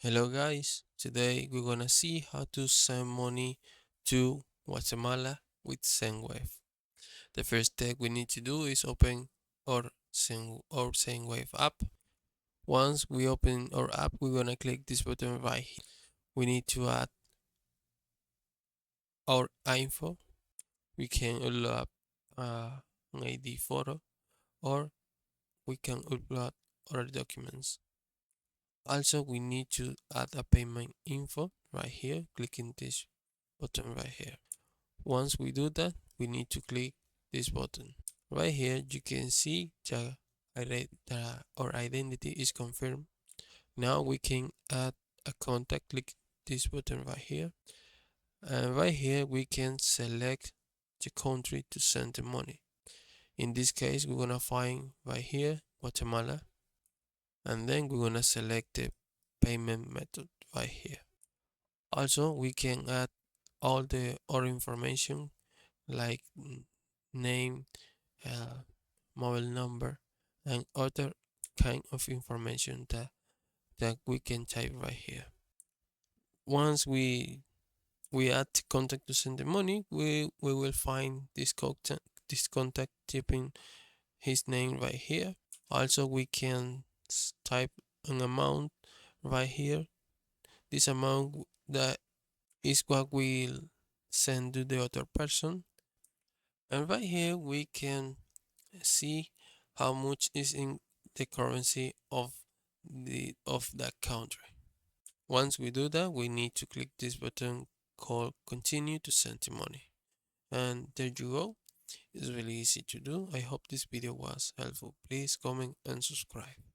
Hello guys, today we're gonna see how to send money to Guatemala with Sendwave. The first step we need to do is open our Sendwave app. Once we open our app, we're gonna click this button right here. We need to add our info. We can upload an ID photo or we can upload other documents. Also, we need to add a payment info right here, clicking this button right here. Once we do that, we need to click this button. Right here, you can see that our identity is confirmed. Now we can add a contact, click this button right here. And right here, we can select the country to send the money. In this case, we're gonna find right here, Guatemala. And then we're gonna select the payment method right here. Also, we can add all the other information like name, uh, mobile number, and other kind of information that we can type right here. Once we add contact to send the money, we will find this contact typing his name right here. Also, we can type an amount right here. This amount that is what we'll send to the other person. And right here we can see how much is in the currency of that country. Once we do that, we need to click this button called continue to send the money. And there you go. It's really easy to do. I hope this video was helpful. Please comment and subscribe.